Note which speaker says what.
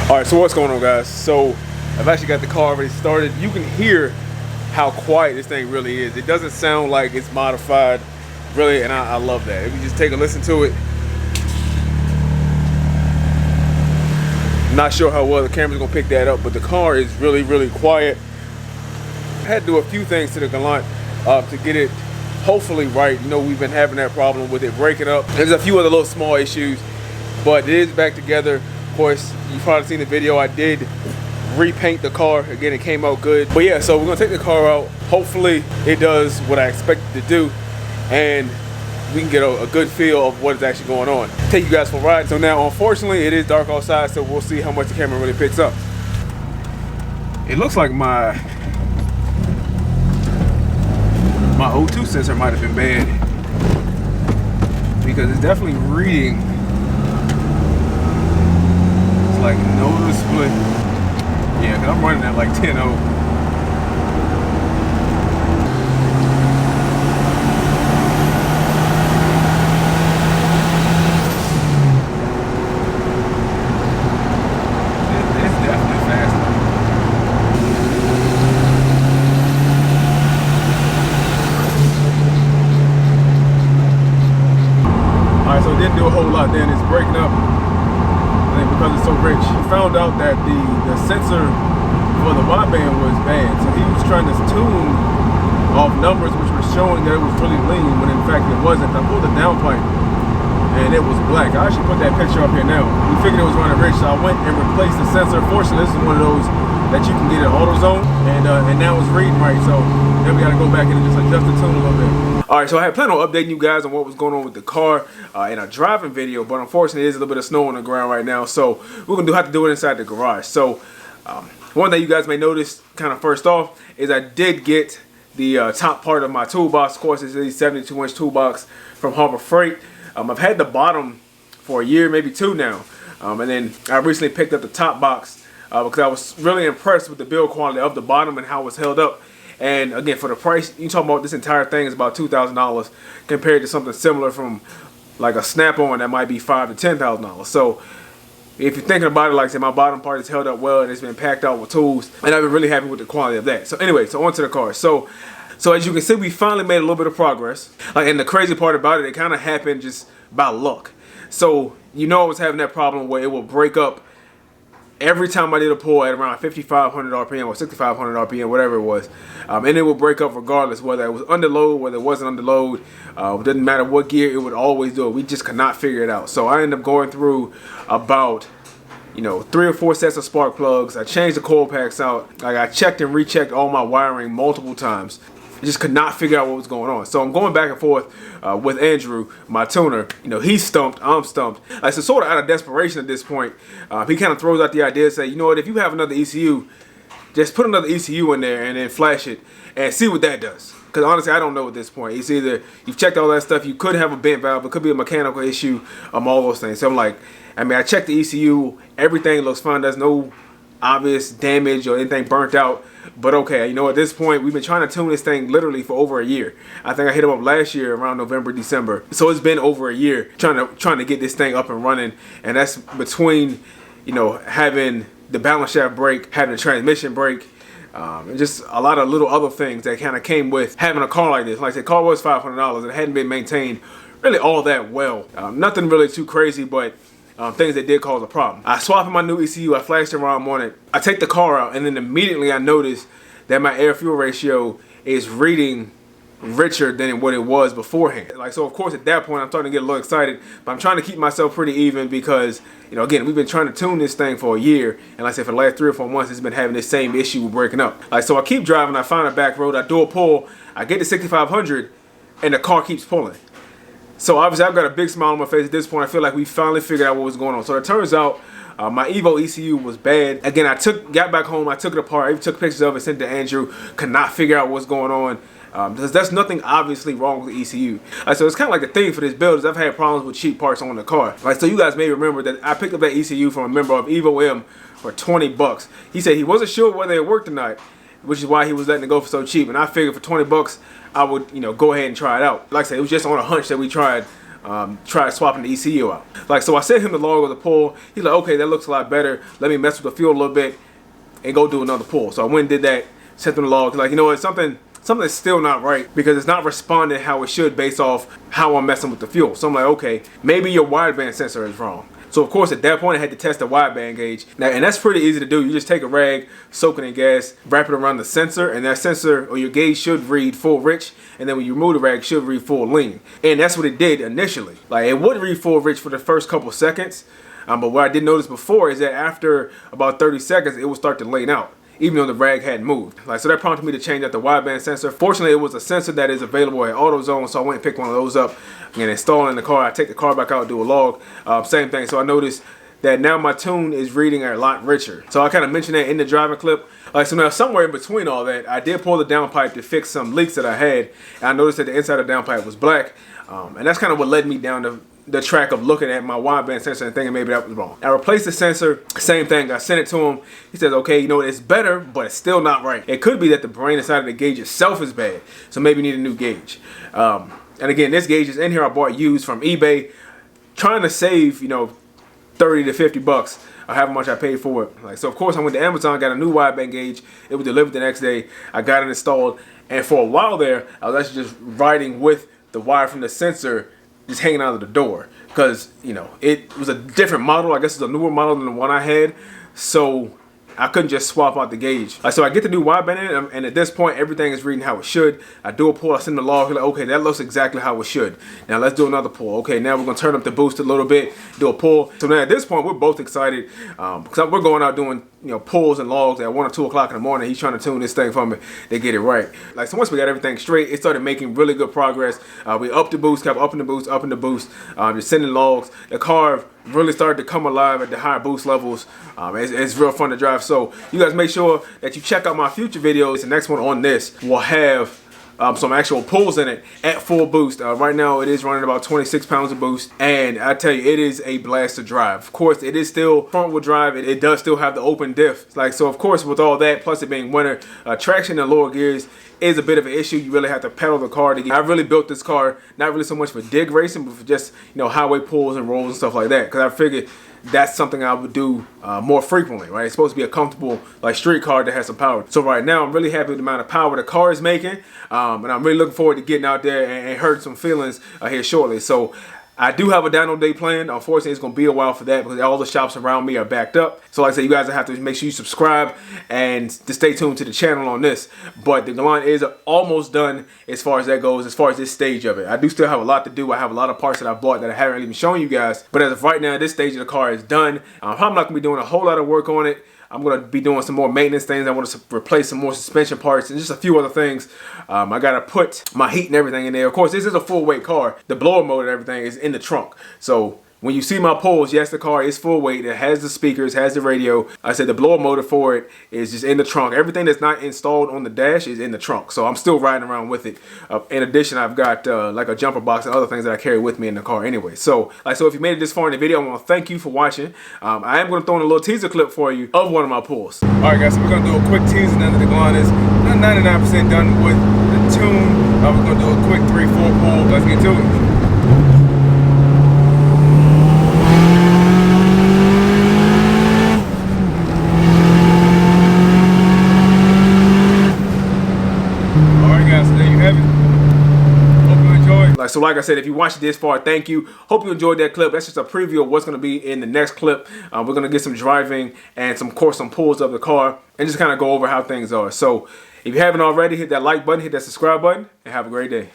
Speaker 1: All right, so what's going on, guys? So I've actually got the car already started. You can hear how quiet this thing really is. It doesn't sound like it's modified, really, and I love that. If you just take a listen to it. Not sure how well the camera's gonna pick that up, but the car is really, really quiet. I had to do a few things to the Galant to get it hopefully right. You know, we've been having that problem with it breaking up. There's a few other little small issues, but it is back together. Of course, you've probably seen the video. I did repaint the car. Again, it came out good. But yeah, so we're gonna take the car out. Hopefully it does what I expect it to do, and we can get a good feel of what is actually going on. Take you guys for a ride. So now, unfortunately, it is dark outside, so we'll see how much the camera really picks up. It looks like my O2 sensor might have been bad, because it's definitely reading. It's like noticeably. Yeah, because I'm running at like 10.0. So it didn't do a whole lot then. It's breaking up, I think, because it's so rich. He found out that the sensor for the wideband was bad, so he was trying to tune off numbers which were showing that it was really lean, when in fact it wasn't. I pulled the downpipe and it was black. I actually put that picture up here now. We figured it was running rich, so I went and replaced the sensor. Fortunately, this is one of those that you can get in AutoZone, and now it's reading right, so then we got to go back and just adjust the tune a little bit. All right, so I had planned on updating you guys on what was going on with the car in a driving video, but unfortunately there's a little bit of snow on the ground right now, so we're gonna have to do it inside the garage. So one thing you guys may notice, kind of first off, is I did get the top part of my toolbox. Of course, it's a 72-inch toolbox from Harbor Freight. I've had the bottom for a year, maybe two now, and then I recently picked up the top box because I was really impressed with the build quality of the bottom and how it's held up. And again, for the price, you talking about this entire thing is about $2,000 compared to something similar from like a Snap-on that might be $5,000 to $10,000. So if you're thinking about it, like I said, my bottom part is held up well and it's been packed out with tools, and I've been really happy with the quality of that. So anyway, so onto the car. So as you can see, we finally made a little bit of progress. And the crazy part about it kind of happened just by luck. So you know, I was having that problem where it will break up every time I did a pull at around 5,500 RPM or 6,500 RPM, whatever it was, and it would break up regardless whether it was under load, whether it wasn't under load. It didn't matter what gear, it would always do it. We just could not figure it out. So I ended up going through about 3 or 4 sets of spark plugs. I changed the coil packs out. Like, I checked and rechecked all my wiring multiple times. I just could not figure out what was going on. So I'm going back and forth with Andrew, my tuner. He's stumped, I'm stumped. So sort of out of desperation at this point, he kind of throws out the idea, say, you know what, if you have another ECU, just put another ECU in there and then flash it and see what that does. Because honestly, I don't know at this point. It's either you've checked all that stuff, you could have a bent valve, it could be a mechanical issue, all those things. So I'm like, I checked the ECU, everything looks fine, there's no obvious damage or anything burnt out. But okay, at this point, we've been trying to tune this thing literally for over a year. I think I hit him up last year around November, December. So it's been over a year trying to get this thing up and running. And that's between, having the balance shaft break, having the transmission break, and just a lot of little other things that kind of came with having a car like this. Like I said, the car was $500. It hadn't been maintained really all that well. Nothing really too crazy, but things that did cause a problem. I swap in my new ECU, I flashed around on it, I take the car out, and then immediately I notice that my air-fuel ratio is reading richer than what it was beforehand. So of course at that point I'm starting to get a little excited, but I'm trying to keep myself pretty even because, again, we've been trying to tune this thing for a year, and like I said, for the last 3 or 4 months it's been having this same issue with breaking up. So I keep driving, I find a back road, I do a pull, I get to 6,500, and the car keeps pulling. So obviously I've got a big smile on my face at this point. I feel like we finally figured out what was going on. So it turns out my Evo ECU was bad. Again, got back home, I took it apart, I even took pictures of it, sent it to Andrew, could not figure out what's going on. Because there's nothing obviously wrong with the ECU. So it's kind of like the thing for this build is I've had problems with cheap parts on the car. So you guys may remember that I picked up that ECU from a member of Evo M for 20 bucks. He said he wasn't sure whether it worked or not, which is why he was letting it go for so cheap. And I figured for 20 bucks, I would, go ahead and try it out. Like I said, it was just on a hunch that we tried try swapping the ECU out. Like, so I sent him the log of the pull. He's like, okay, that looks a lot better. Let me mess with the fuel a little bit and go do another pull. So I went and did that, sent him the log. Like, you know what, something's still not right because it's not responding how it should based off how I'm messing with the fuel. So I'm like, okay, maybe your wideband sensor is wrong. So of course at that point I had to test the wideband gauge. Now, and that's pretty easy to do. You just take a rag, soak it in gas, wrap it around the sensor, and that sensor or your gauge should read full rich, and then when you remove the rag, it should read full lean. And that's what it did initially. Like, it would read full rich for the first couple seconds, but what I did notice before is that after about 30 seconds, it would start to lean out, even though the rag hadn't moved. Like, so that prompted me to change out the wideband sensor. Fortunately, it was a sensor that is available at AutoZone, so I went and picked one of those up and install it in the car. I take the car back out, do a log, same thing. So I noticed that now my tune is reading a lot richer. So I kind of mentioned that in the driving clip. So now somewhere in between all that, I did pull the downpipe to fix some leaks that I had, and I noticed that the inside of the downpipe was black, and that's kind of what led me down the track of looking at my wideband sensor and thinking maybe that was wrong. I replaced the sensor, same thing. I sent it to him. He says, okay, you know, it's better, but it's still not right. It could be that the brain inside of the gauge itself is bad, so maybe you need a new gauge. And again, this gauge is in here. I bought used from eBay, trying to save, you know, 30 to 50 bucks or however much I paid for it. Like, so of course I went to Amazon, got a new wideband gauge. It was delivered the next day. I got it installed, and for a while there, I was actually just riding with the wire from the sensor just hanging out of the door because, you know, it was a different model. I guess it's a newer model than the one I had, so I couldn't just swap out the gauge. So I get the new wideband in, and at this point, everything is reading how it should. I do a pull, I send the log, like, okay, that looks exactly how it should. Now let's do another pull. Okay, now we're gonna turn up the boost a little bit, do a pull. So now at this point, we're both excited because we're going out doing, you know, pulls and logs at 1 or 2 o'clock in the morning. He's trying to tune this thing for me to get it right. Like, so once we got everything straight, it started making really good progress. We upped the boost, kept upping the boost, just sending logs. The car really started to come alive at the higher boost levels. It's real fun to drive. So you guys make sure that you check out my future videos. The next one on this will have some actual pulls in it at full boost. Right now it is running about 26 pounds of boost, and I tell you, it is a blast to drive. Of course, it is still front wheel drive. It does still have the open diff. Like, so of course, with all that, plus it being winter, traction in lower gears is a bit of an issue. You really have to pedal the car to get. I really built this car not really so much for dig racing, but for just, you know, highway pulls and rolls and stuff like that, because I figured that's something I would do more frequently, right? It's supposed to be a comfortable, like, street car that has some power. So right now, I'm really happy with the amount of power the car is making, and I'm really looking forward to getting out there and hurting some feelings here shortly. So I do have a dyno day planned. Unfortunately, it's going to be a while for that because all the shops around me are backed up. So like I said, you guys have to make sure you subscribe and to stay tuned to the channel on this. But the Galant is almost done as far as that goes, as far as this stage of it. I do still have a lot to do. I have a lot of parts that I bought that I haven't even shown you guys. But as of right now, this stage of the car is done. I'm probably not going to be doing a whole lot of work on it. I'm going to be doing some more maintenance things. I want to replace some more suspension parts and just a few other things. I got to put my heat and everything in there. Of course, this is a full weight car. The blower motor and everything is in the trunk. So when you see my pulls, yes, the car is full weight. It has the speakers, has the radio. I said the blower motor for it is just in the trunk. Everything that's not installed on the dash is in the trunk. So I'm still riding around with it. In addition, I've got like a jumper box and other things that I carry with me in the car anyway. So if you made it this far in the video, I want to thank you for watching. I am going to throw in a little teaser clip for you of one of my pulls. All right, guys, so we're going to do a quick teaser now that the Galant is 99% done with the tune. We're going to do a quick 3-4 pull. Let's get to it. So like I said, if you watched it this far, thank you. Hope you enjoyed that clip. That's just a preview of what's going to be in the next clip. We're going to get some driving and some pulls of the car and just kind of go over how things are. So if you haven't already, hit that like button, hit that subscribe button, and have a great day.